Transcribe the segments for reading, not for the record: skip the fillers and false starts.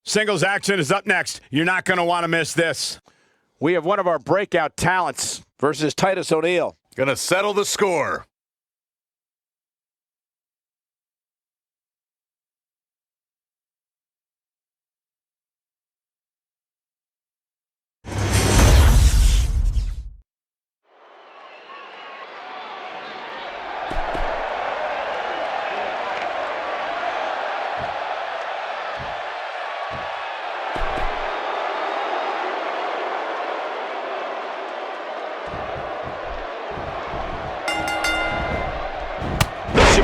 Singles action is up next. You're not going to want to miss this. We have one of our breakout talents versus Titus O'Neil. Gonna settle the score.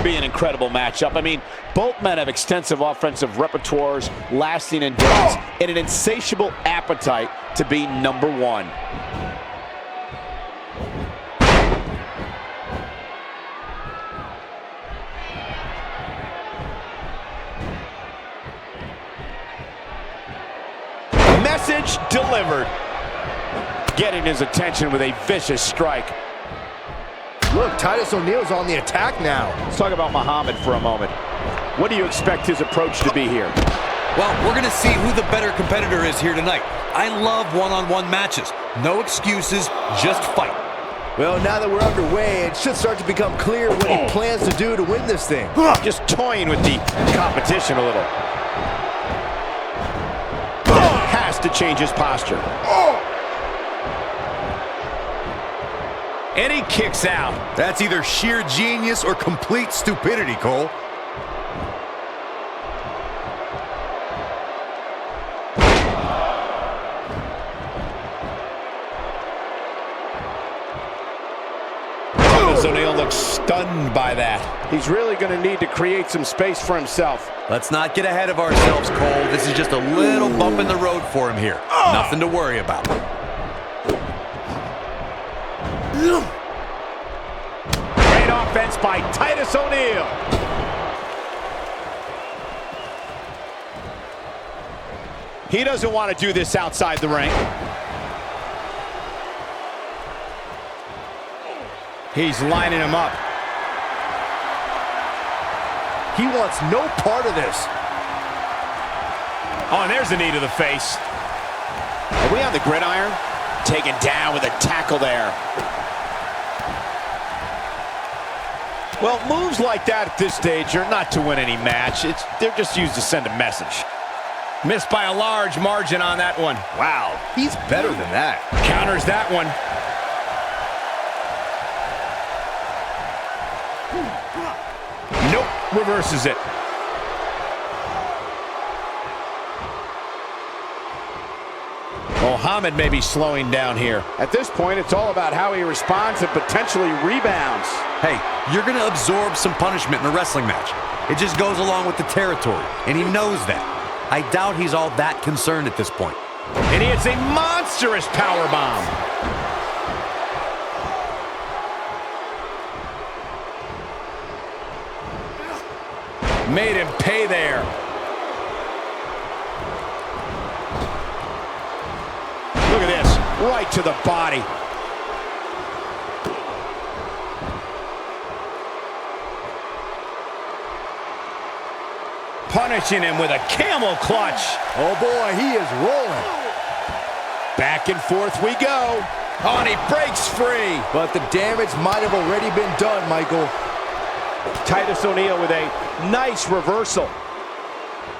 Be an incredible matchup. I mean, both men have extensive offensive repertoires, lasting endurance, and an insatiable appetite to be number one. Message delivered. Getting his attention with a vicious strike. Look, Titus O'Neil's on the attack now. Let's talk about Muhammad for a moment. What do you expect his approach to be here? Well, we're going to see who the better competitor is here tonight. I love one-on-one matches. No excuses, just fight. Well, now that we're underway, it should start to become clear what he plans to do to win this thing. Just toying with the competition a little. Has to change his posture. And he kicks out. That's either sheer genius or complete stupidity, Cole. O'Neil looks stunned by that. He's really going to need to create some space for himself. Let's not get ahead of ourselves, Cole. This is just a little bump in the road for him here. Nothing to worry about. Great offense by Titus O'Neil. He doesn't want to do this outside the ring. He's lining him up. He wants no part of this. Oh, and there's a knee to the face. Are we on the gridiron? Taken down with a tackle there. Well, moves like that at this stage are not to win any match. They're just used to send a message. Missed by a large margin on that one. Wow, he's better than that. Counters that one. Nope, reverses it. Muhammad may be slowing down here. At this point, it's all about how he responds and potentially rebounds. Hey, you're going to absorb some punishment in a wrestling match. It just goes along with the territory, and he knows that. I doubt he's all that concerned at this point. And he hits a monstrous powerbomb. Made him pay there. Look at this, right to the body. Punishing him with a camel clutch. Oh boy, he is rolling. Back and forth we go. Oh, and he breaks free. But the damage might have already been done, Michael. Titus O'Neil with a nice reversal.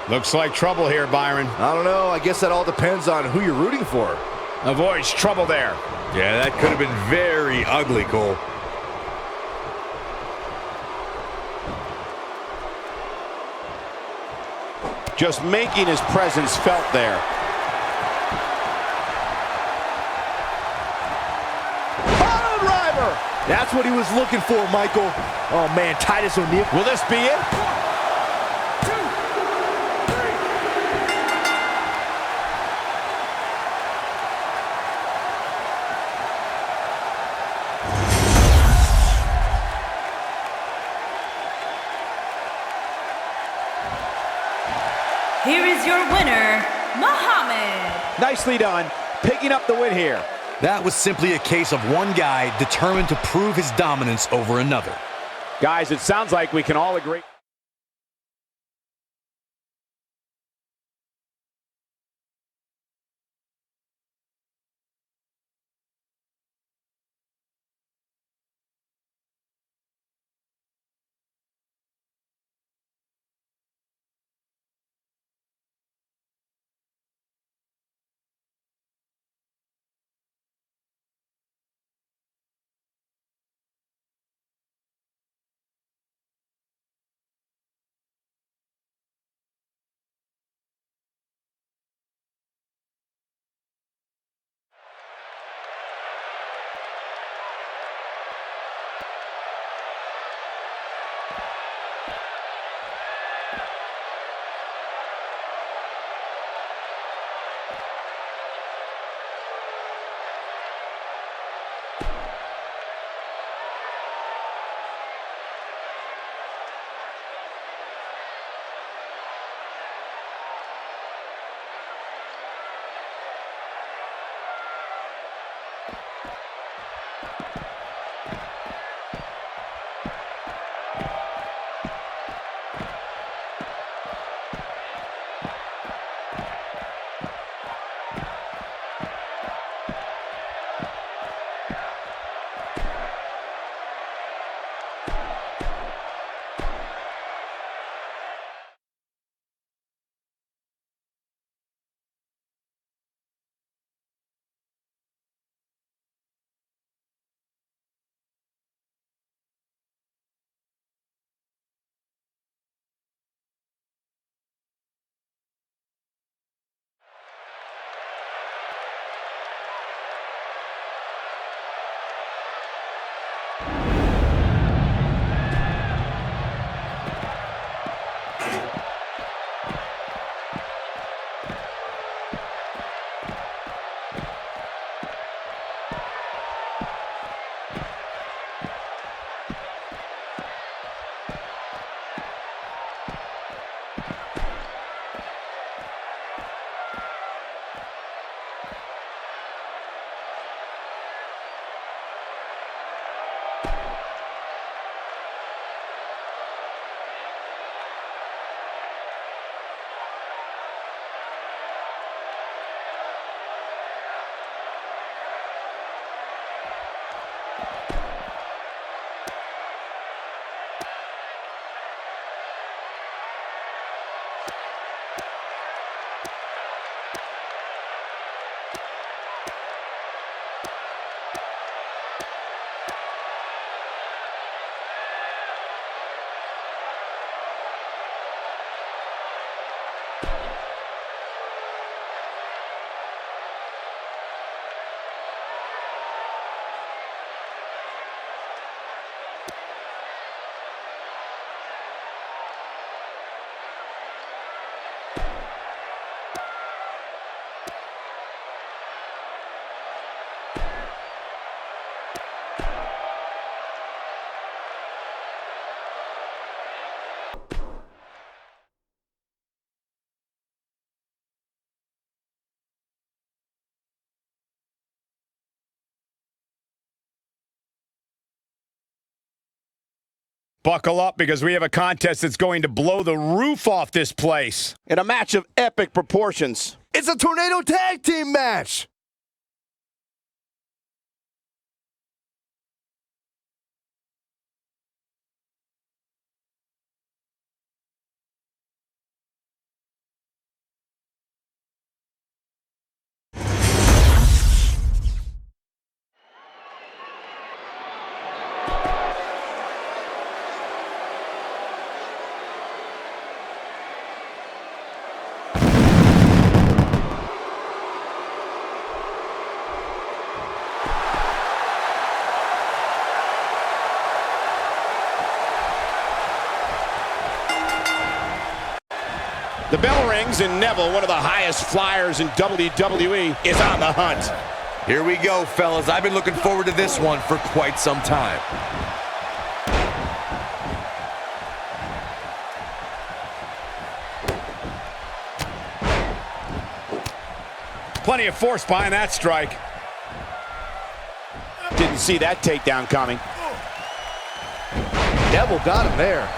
Looks like trouble here, Byron. I don't know, I guess that all depends on who you're rooting for. Avoids trouble there. Yeah, that could have been very ugly, Cole. Just making his presence felt there. Pile driver! That's what he was looking for, Michael. Oh man, Titus O'Neil. Will this be it? Here is your winner, Muhammad. Nicely done, picking up the win here. That was simply a case of one guy determined to prove his dominance over another. Guys, it sounds like we can all agree. Buckle up because we have a contest that's going to blow the roof off this place. In a match of epic proportions. It's a tornado tag team match. The bell rings and Neville, one of the highest flyers in WWE, is on the hunt. Here we go, fellas. I've been looking forward to this one for quite some time. Plenty of force behind that strike. Didn't see that takedown coming. Neville got him there.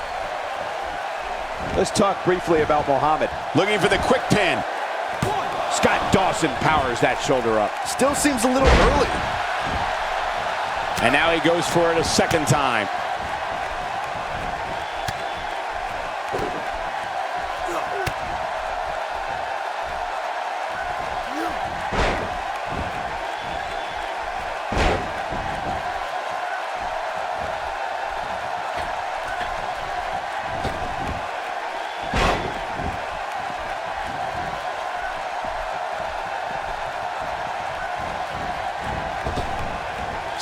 Let's talk briefly about Muhammad. Looking for the quick pin. Scott Dawson powers that shoulder up. Still seems a little early. And now he goes for it a second time.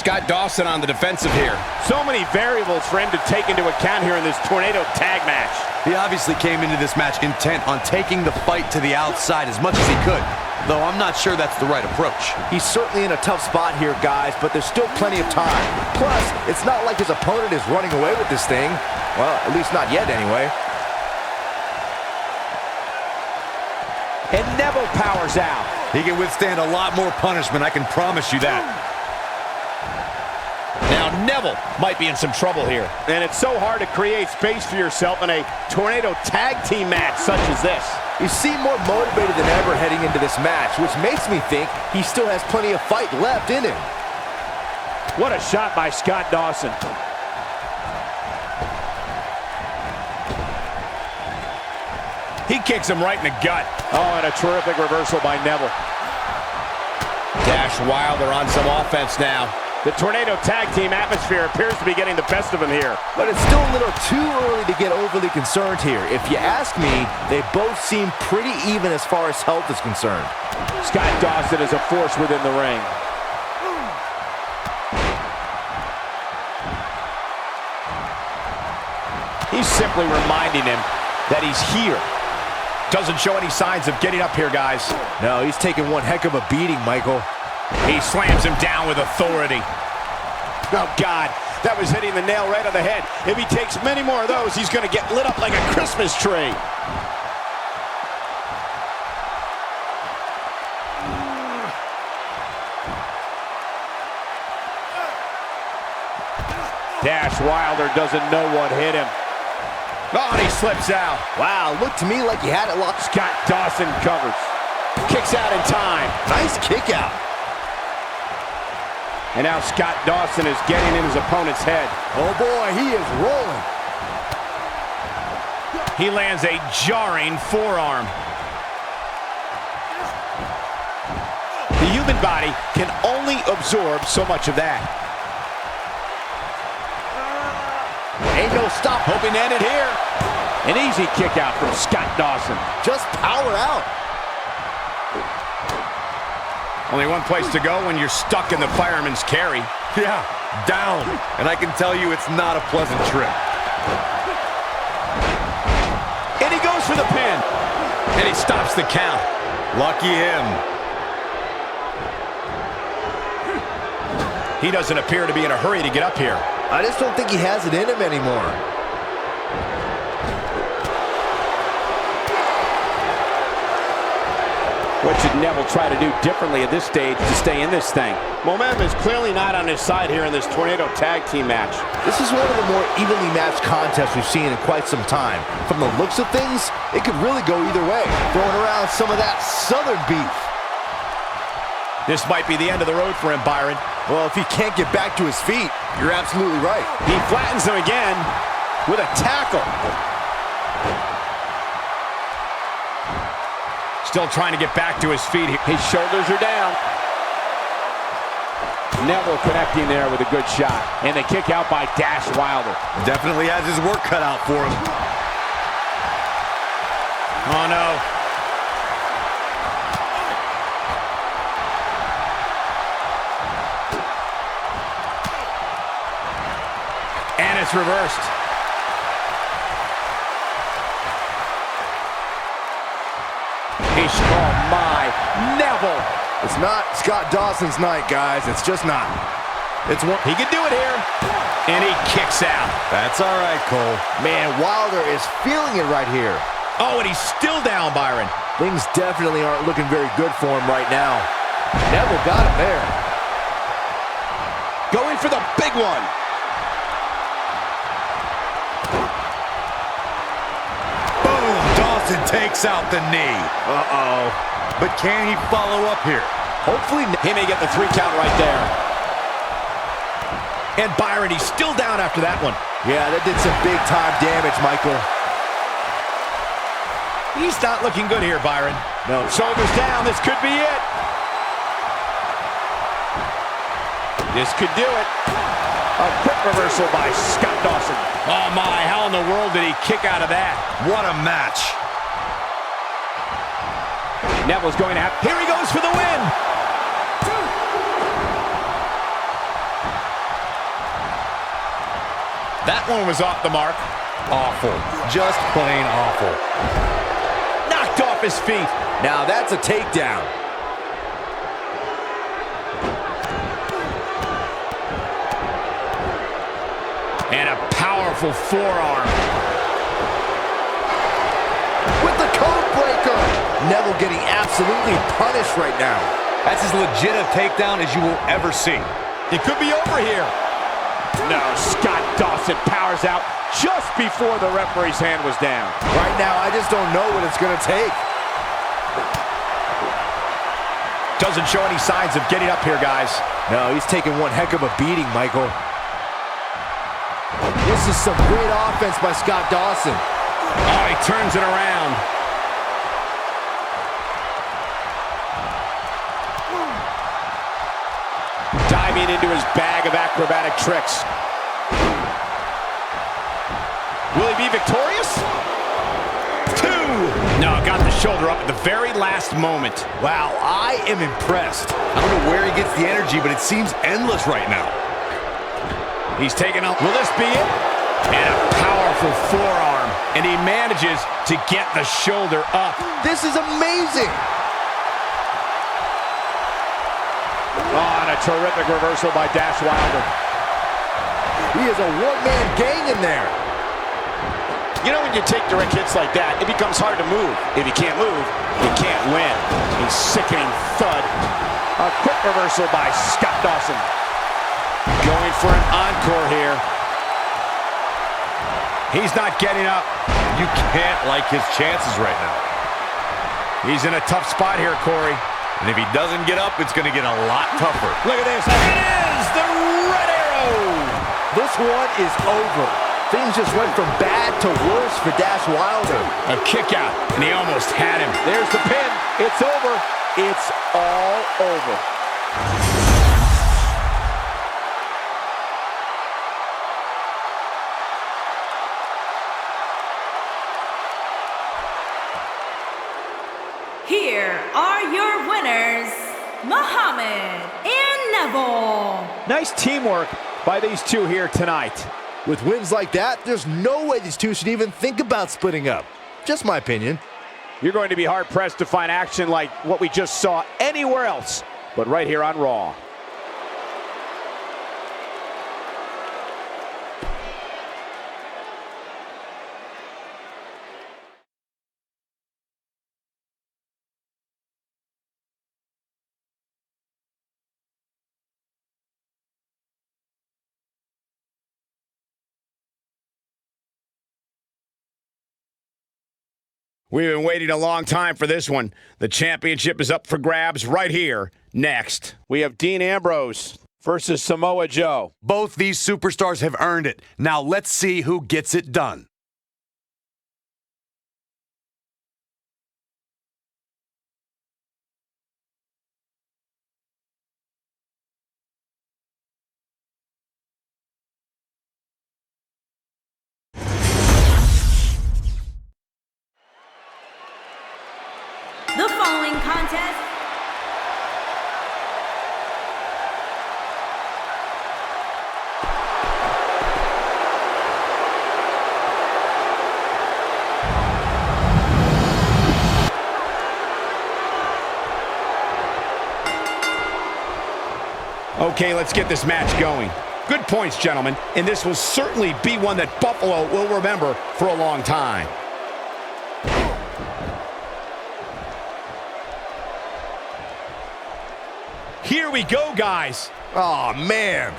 Scott Dawson on the defensive here. So many variables for him to take into account here in this tornado tag match. He obviously came into this match intent on taking the fight to the outside as much as he could, though I'm not sure that's the right approach. He's certainly in a tough spot here, guys, but there's still plenty of time. Plus, it's not like his opponent is running away with this thing. Well, at least not yet, anyway. And Neville powers out. He can withstand a lot more punishment, I can promise you that. Now Neville might be in some trouble here. And it's so hard to create space for yourself in a tornado tag team match such as this. You seem more motivated than ever heading into this match, which makes me think he still has plenty of fight left in him. What a shot by Scott Dawson. He kicks him right in the gut. Oh, and a terrific reversal by Neville. Dash Wilder on some offense now. The tornado tag team atmosphere appears to be getting the best of him here. But it's still a little too early to get overly concerned here. If you ask me, they both seem pretty even as far as health is concerned. Scott Dawson is a force within the ring. He's simply reminding him that he's here. Doesn't show any signs of getting up here, guys. No, he's taking one heck of a beating, Michael. He slams him down with authority. Oh, God, that was hitting the nail right on the head. If he takes many more of those, he's going to get lit up like a Christmas tree. Dash Wilder doesn't know what hit him. Oh, and he slips out. Wow, looked to me like he had it locked. Scott Dawson covers. Kicks out in time. Nice kick out. And now Scott Dawson is getting in his opponent's head. Oh boy, he is rolling. He lands a jarring forearm. The human body can only absorb so much of that. Ain't no stop. Hoping to end it here. An easy kick out from Scott Dawson. Just power out. Only one place to go when you're stuck in the fireman's carry. Yeah, down. And I can tell you it's not a pleasant trip. And he goes for the pin. And he stops the count. Lucky him. He doesn't appear to be in a hurry to get up here. I just don't think he has it in him anymore. What What should Neville try to do differently at this stage to stay in this thing? Momentum is clearly not on his side here in this Tornado Tag Team match. This is one of the more evenly matched contests we've seen in quite some time. From the looks of things, it could really go either way. Throwing around some of that Southern beef. This might be the end of the road for him, Byron. Well, if he can't get back to his feet, you're absolutely right. He flattens him again with a tackle. Still trying to get back to his feet. His shoulders are down. Neville connecting there with a good shot. And the kick out by Dash Wilder. Definitely has his work cut out for him. Oh, no. And it's reversed. Oh, my. Neville. It's not Scott Dawson's night, guys. It's just not. It's one. He can do it here. And he kicks out. That's all right, Cole. Man, Wilder is feeling it right here. Oh, and he's still down, Byron. Things definitely aren't looking very good for him right now. Neville got him there. Going for the big one. Boom! Dawson takes out the knee. Uh-oh. But can he follow up here? Hopefully, he may get the 3 count right there. And Byron, he's still down after that one. Yeah, that did some big-time damage, Michael. He's not looking good here, Byron. No. Shoulders down. This could be it. This could do it. A quick reversal by Scott Dawson. Oh, my. How in the world did he kick out of that? What a match. Neville's going to have... Here he goes for the win. That one was off the mark. Awful. Just plain awful. Knocked off his feet. Now that's a takedown. And a powerful forearm. With the code breaker. Neville getting absolutely punished right now. That's as legit a takedown as you will ever see. It could be over here. No, Scott Dawson powers out just before the referee's hand was down. Right now, I just don't know what it's going to take. Doesn't show any signs of getting up here, guys. No, he's taking one heck of a beating, Michael. This is some great offense by Scott Dawson. Oh, he turns it around. Diving into his bag of acrobatic tricks. Will he be victorious? 2. No, got the shoulder up at the very last moment. Wow, I am impressed. I don't know where he gets the energy, but it seems endless right now. He's taking out. Will this be it? And a powerful forearm. And he manages to get the shoulder up. This is amazing. Oh, and a terrific reversal by Dash Wilder. He is a one-man gang in there. You know, when you take direct hits like that, it becomes hard to move. If you can't move, you can't win. A sickening thud. A quick reversal by Scott Dawson. Going for an encore here. He's not getting up. You can't like his chances right now. He's in a tough spot here, Corey. And if he doesn't get up, it's going to get a lot tougher. Look at this. It is the red arrow. This one is over. Things just went from bad to worse for Dash Wilder. A kick out, and he almost had him. There's the pin. It's over. It's all over. Here are your winners, Muhammad and Neville. Nice teamwork by these two here tonight. With wins like that, there's no way these two should even think about splitting up. Just my opinion. You're going to be hard-pressed to find action like what we just saw anywhere else, but right here on Raw. We've been waiting a long time for this one. The championship is up for grabs right here, next. We have Dean Ambrose versus Samoa Joe. Both these superstars have earned it. Now let's see who gets it done. The following contest Okay, let's get this match going. Good points, gentlemen, and this will certainly be one that Buffalo will remember for a long time. Here we go, guys. Oh, man.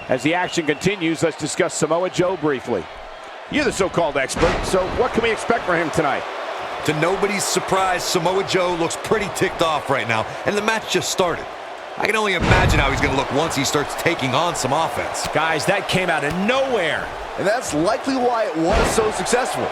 As the action continues, let's discuss Samoa Joe briefly. You're the so-called expert, so what can we expect from him tonight? To nobody's surprise, Samoa Joe looks pretty ticked off right now, and the match just started. I can only imagine how he's going to look once he starts taking on some offense. Guys, that came out of nowhere. And that's likely why it was so successful.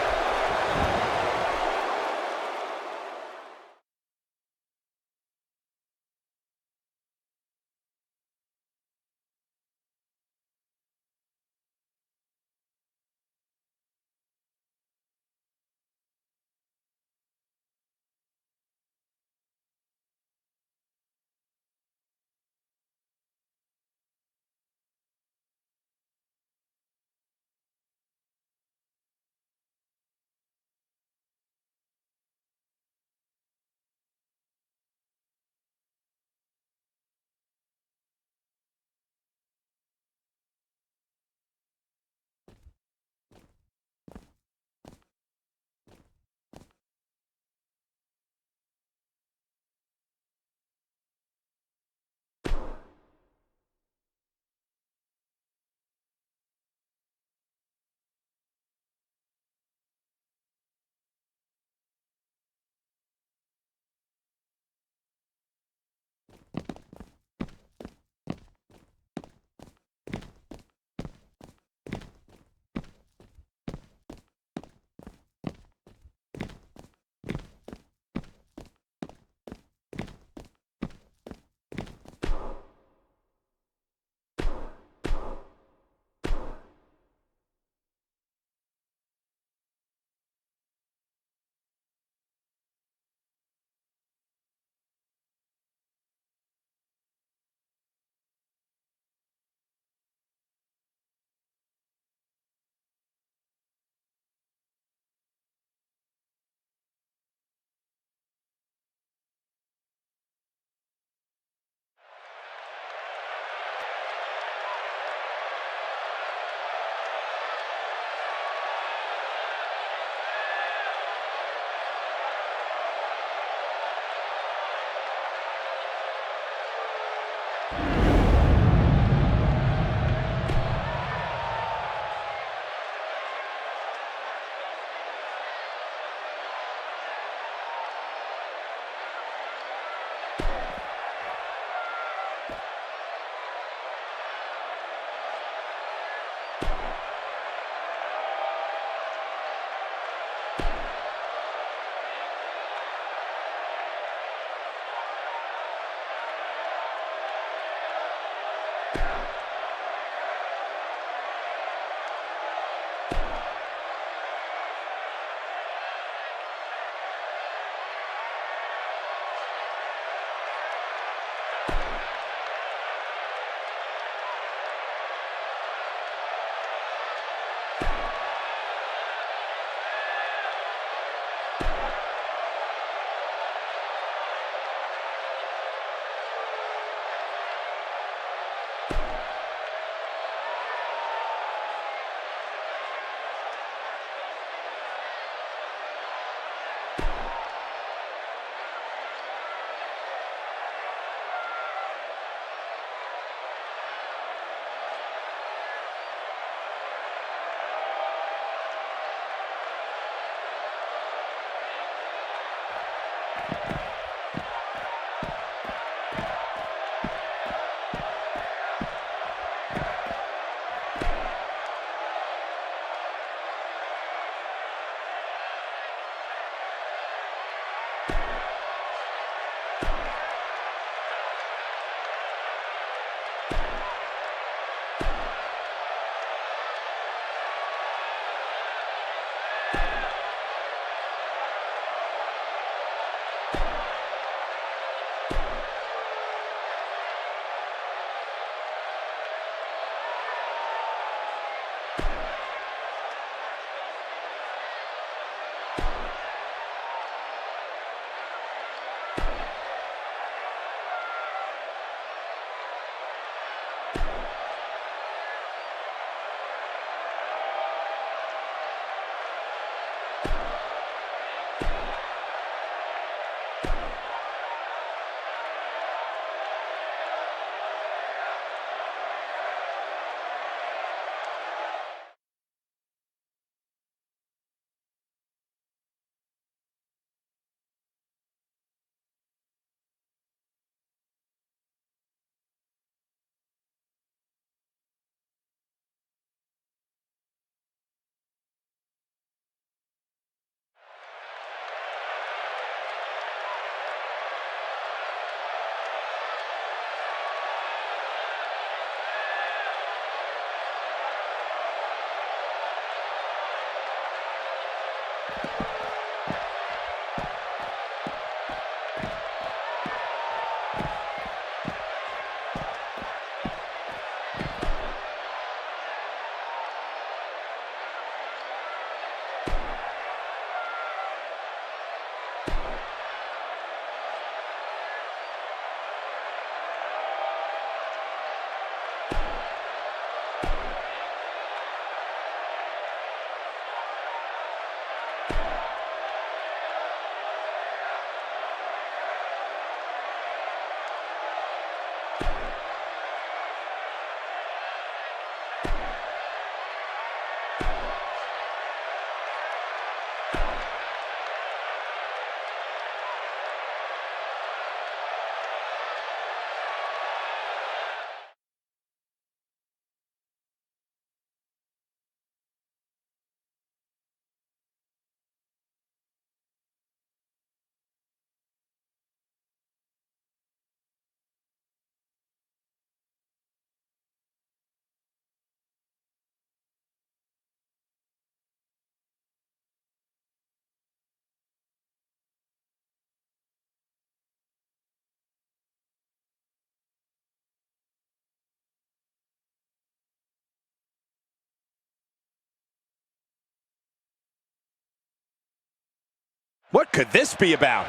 What could this be about?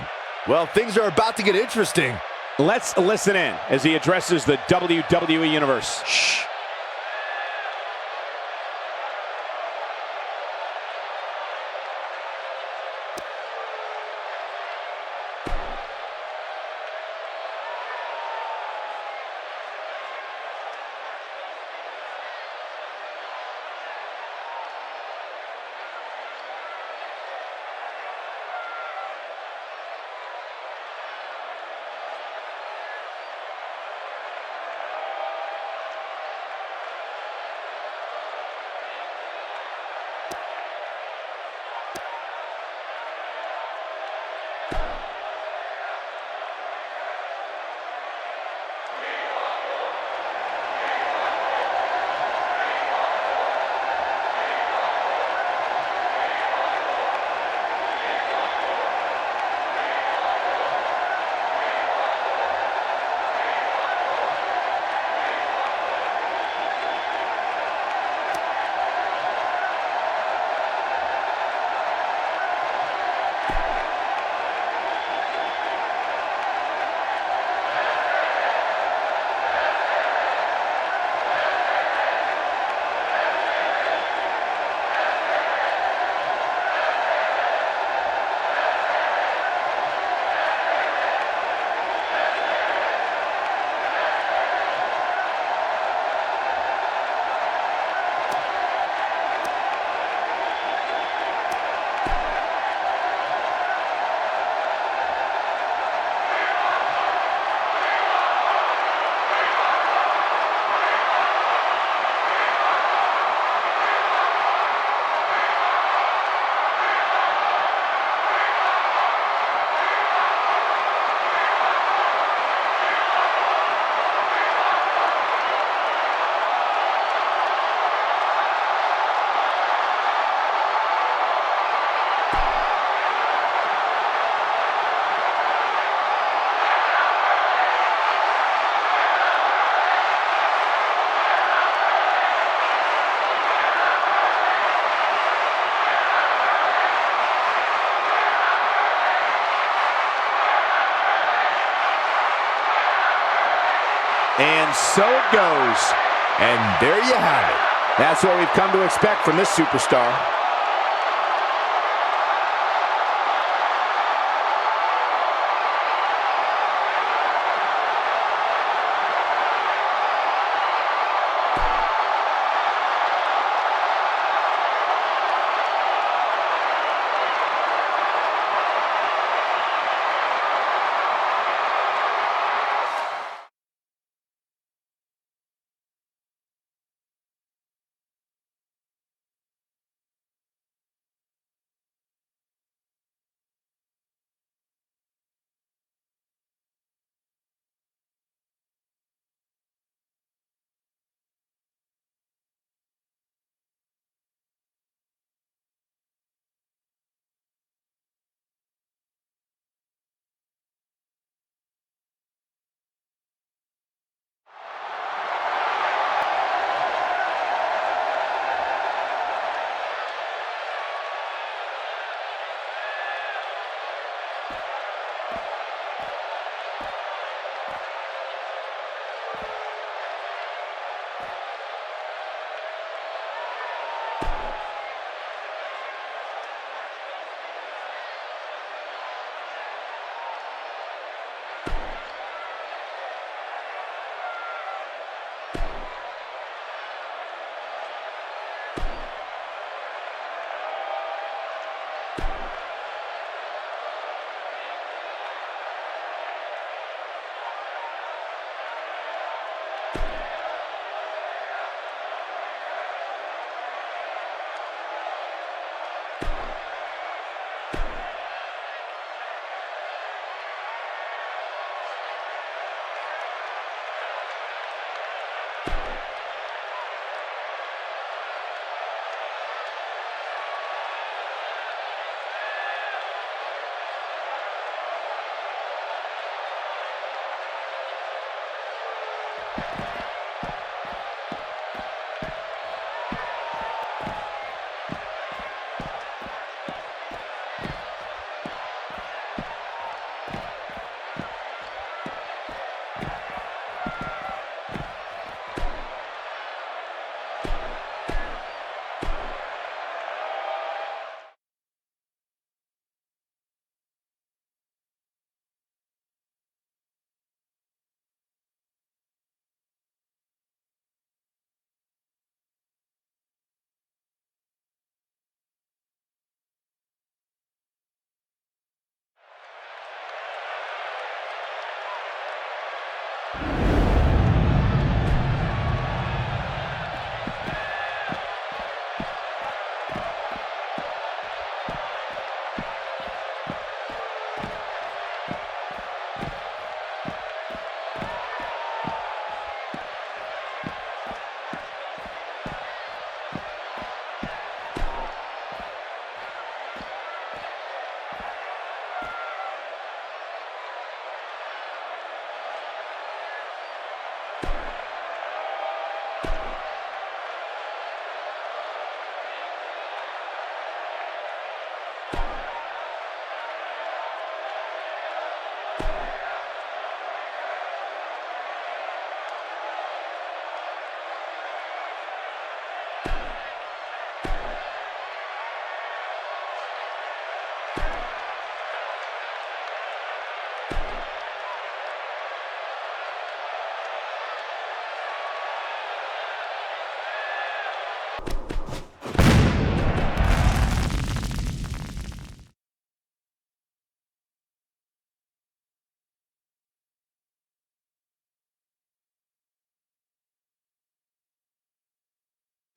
Well, things are about to get interesting. Let's listen in as he addresses the WWE Universe. Shh. And so it goes. And there you have it. That's what we've come to expect from this superstar.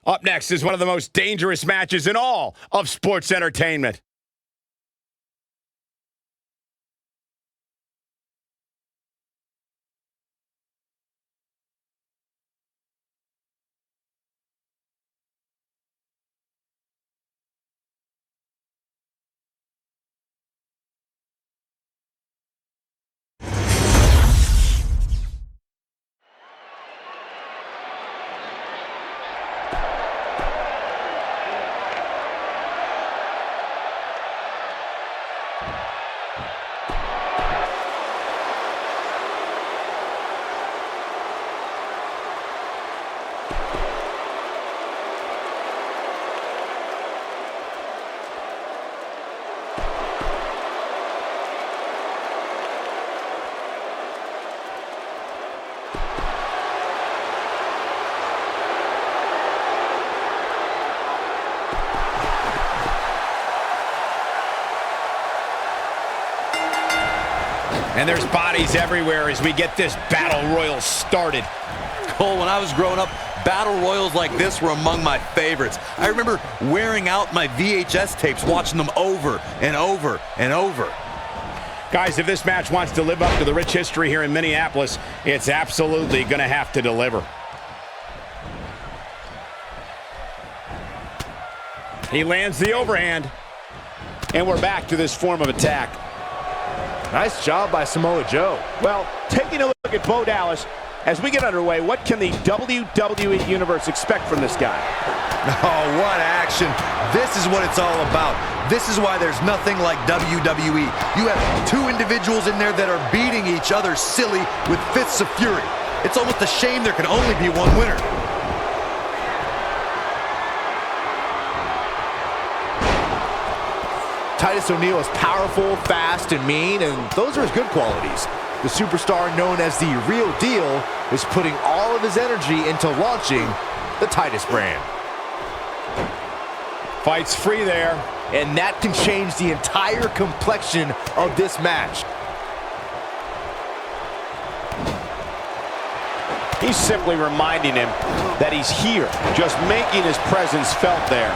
Up next is one of the most dangerous matches in all of sports entertainment. And there's bodies everywhere as we get this battle royal started. Cole, when I was growing up, battle royals like this were among my favorites. I remember wearing out my VHS tapes, watching them over and over and over. Guys, if this match wants to live up to the rich history here in Minneapolis, it's absolutely going to have to deliver. He lands the overhand. And we're back to this form of attack. Nice job by Samoa Joe. Well, taking a look at Bo Dallas, as we get underway, what can the WWE Universe expect from this guy? Oh, what action. This is what it's all about. This is why there's nothing like WWE. You have two individuals in there that are beating each other silly with fits of fury. It's almost a shame there can only be one winner. Titus O'Neil is powerful, fast, and mean, and those are his good qualities. The superstar known as the Real Deal is putting all of his energy into launching the Titus brand. Fights free there. And that can change the entire complexion of this match. He's simply reminding him that he's here, just making his presence felt there.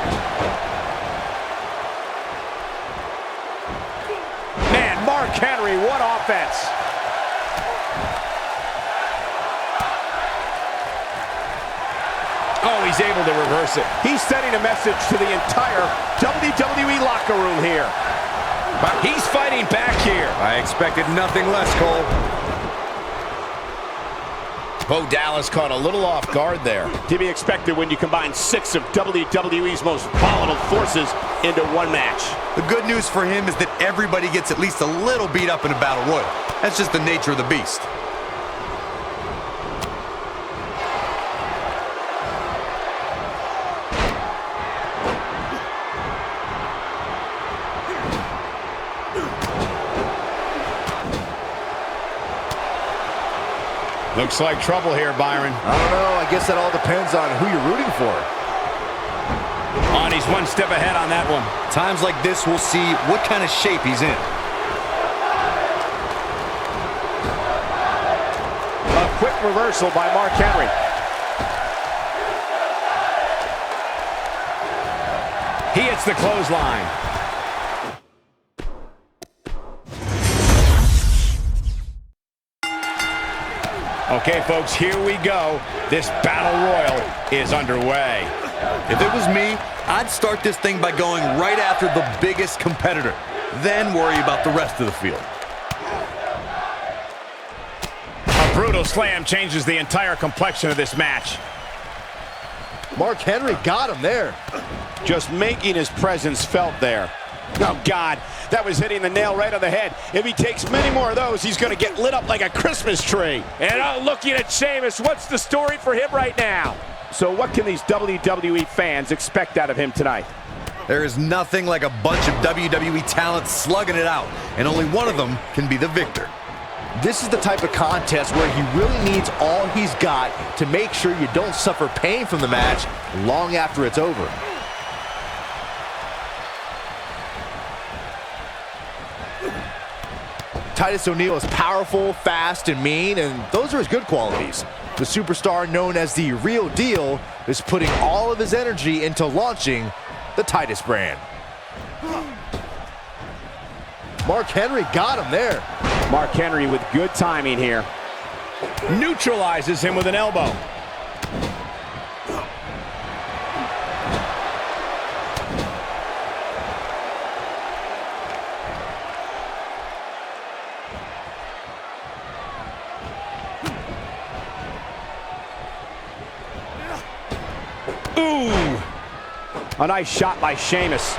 Man, Mark Henry, what offense! Oh, he's able to reverse it. He's sending a message to the entire WWE locker room here. But he's fighting back here. I expected nothing less, Cole. Bo Dallas caught a little off guard there. To be expected when you combine 6 of WWE's most volatile forces into one match. The good news for him is that everybody gets at least a little beat up in a battle royal. That's just the nature of the beast. Looks like trouble here, Byron. I don't know. I guess that all depends on who you're rooting for. Oh, and he's one step ahead on that one. Times like this, we'll see what kind of shape he's in. A quick reversal by Mark Henry. He hits the clothesline. Okay, folks, here we go. This battle royal is underway. If it was me, I'd start this thing by going right after the biggest competitor, then worry about the rest of the field. A brutal slam changes the entire complexion of this match. Mark Henry got him there. Just making his presence felt there. Oh, God, that was hitting the nail right on the head. If he takes many more of those, he's going to get lit up like a Christmas tree. And looking at Sheamus, what's the story for him right now? So what can these WWE fans expect out of him tonight? There is nothing like a bunch of WWE talent slugging it out, and only one of them can be the victor. This is the type of contest where he really needs all he's got to make sure you don't suffer pain from the match long after it's over. Titus O'Neil is powerful, fast, and mean, and those are his good qualities. The The superstar known as the Real Deal is putting all of his energy into launching the Titus brand. Mark Henry got him there. Mark Henry with good timing here. Neutralizes him with an elbow. Ooh! A nice shot by Sheamus.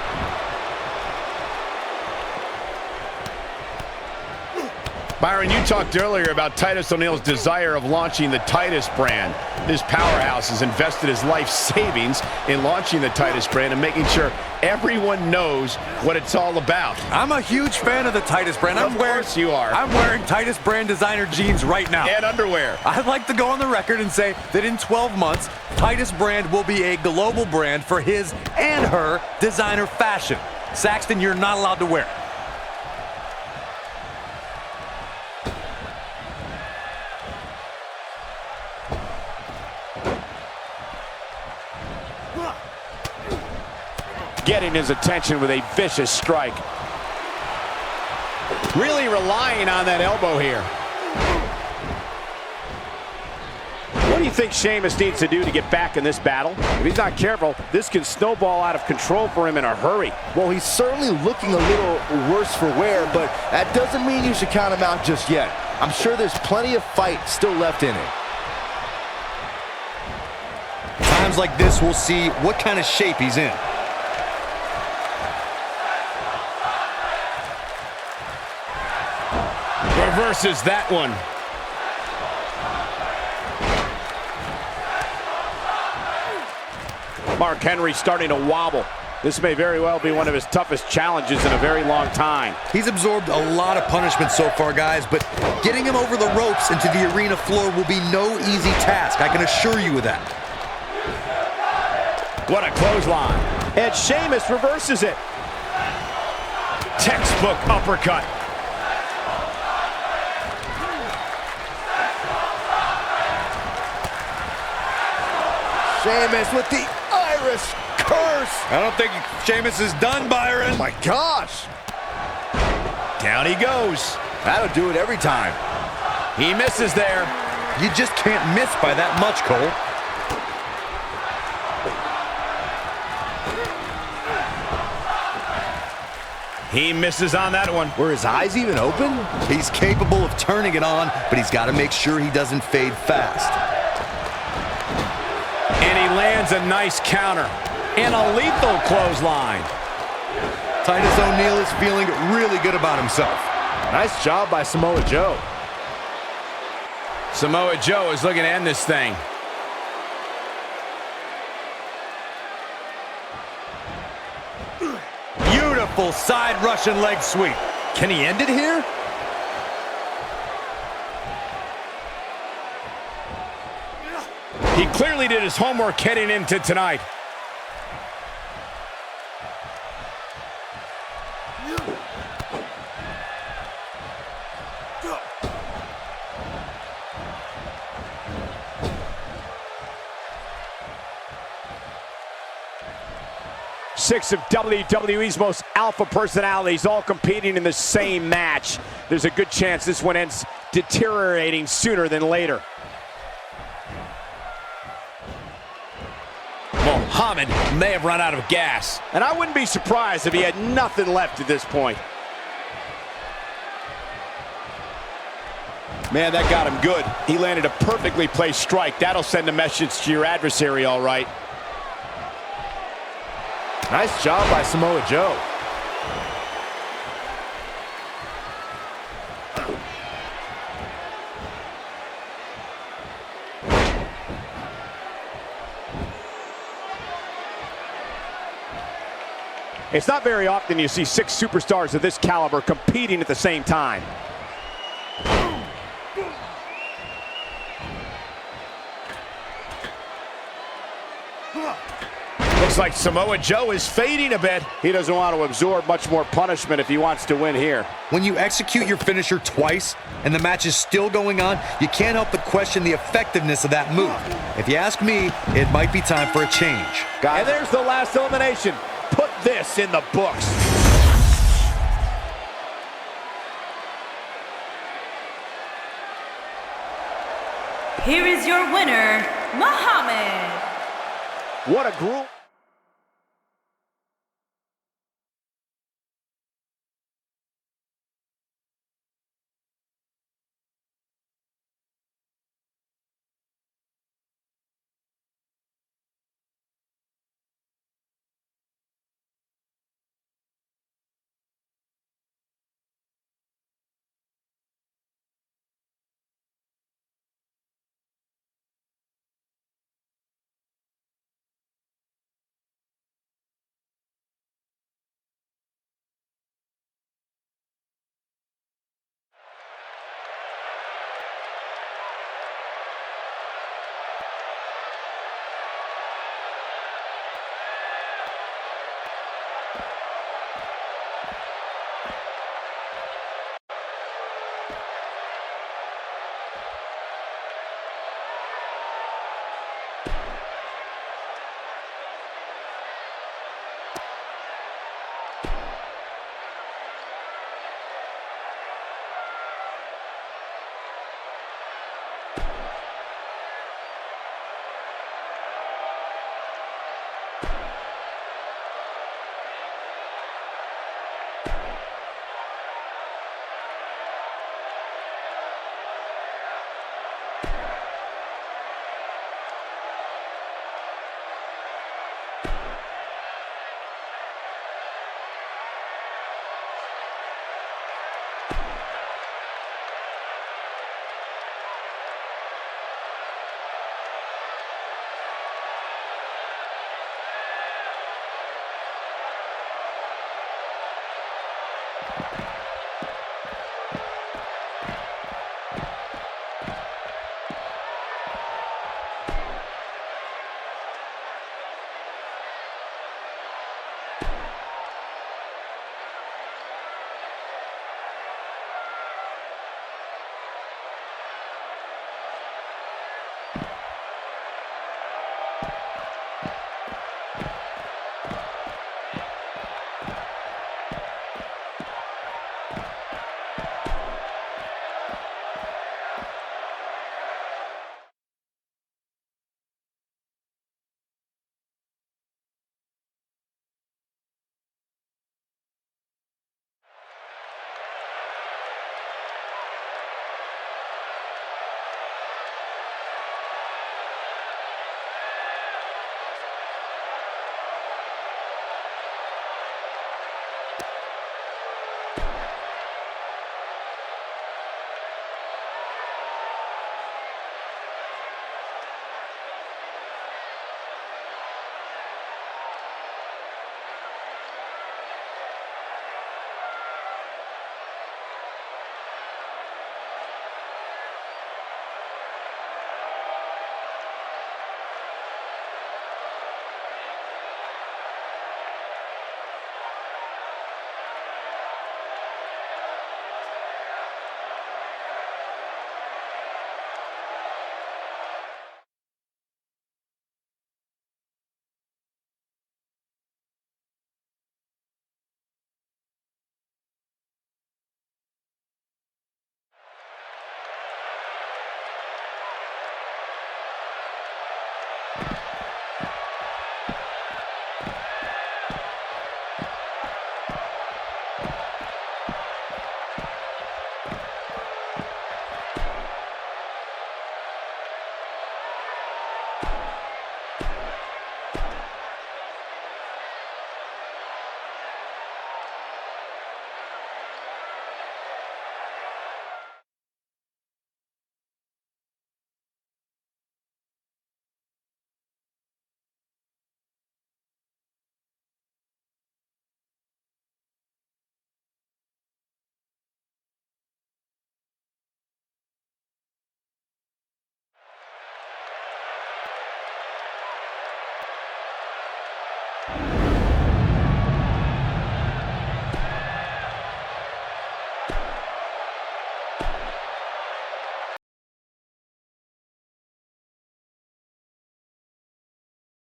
Byron, you talked earlier about Titus O'Neil's desire of launching the Titus brand. This powerhouse has invested his life savings in launching the Titus brand and making sure everyone knows what it's all about. I'm a huge fan of the Titus brand. Of course you are. I'm wearing Titus brand designer jeans right now. And underwear. I'd like to go on the record and say that in 12 months, Titus brand will be a global brand for his and her designer fashion. Saxton, you're not allowed to wear it. Getting his attention with a vicious strike. Really relying on that elbow here. What do you think Sheamus needs to do to get back in this battle? If he's not careful, this can snowball out of control for him in a hurry. Well, he's certainly looking a little worse for wear, but that doesn't mean you should count him out just yet. I'm sure there's plenty of fight still left in him. Times like this, we'll see what kind of shape he's in. Reverses that one. Mark Henry starting to wobble. This may very well be one of his toughest challenges in a very long time. He's absorbed a lot of punishment so far, guys, but getting him over the ropes into the arena floor will be no easy task. I can assure you of that. What a clothesline. And Sheamus reverses it. Textbook uppercut. Sheamus with the Irish curse. I don't think Sheamus is done, Byron. Oh my gosh. Down he goes. That'll do it every time. He misses there. You just can't miss by that much, Cole. He misses on that one. Were his eyes even open? He's capable of turning it on, but he's got to make sure he doesn't fade fast. And he lands a nice counter. And a lethal clothesline. Titus O'Neil is feeling really good about himself. Nice job by Samoa Joe. Samoa Joe is looking to end this thing. Beautiful side Russian leg sweep. Can he end it here? He clearly did his homework heading into tonight. Six of WWE's most alpha personalities all competing in the same match. There's a good chance this one ends deteriorating sooner than later. Muhammad may have run out of gas. And I wouldn't be surprised if he had nothing left at this point. Man, that got him good. He landed a perfectly placed strike. That'll send a message to your adversary, all right. Nice job by Samoa Joe. It's not very often you see six superstars of this caliber competing at the same time. Looks like Samoa Joe is fading a bit. He doesn't want to absorb much more punishment if he wants to win here. When you execute your finisher twice and the match is still going on, you can't help but question the effectiveness of that move. If you ask me, it might be time for a change. And there's the last elimination. Put this in the books. Here is your winner, Muhammad. What a group.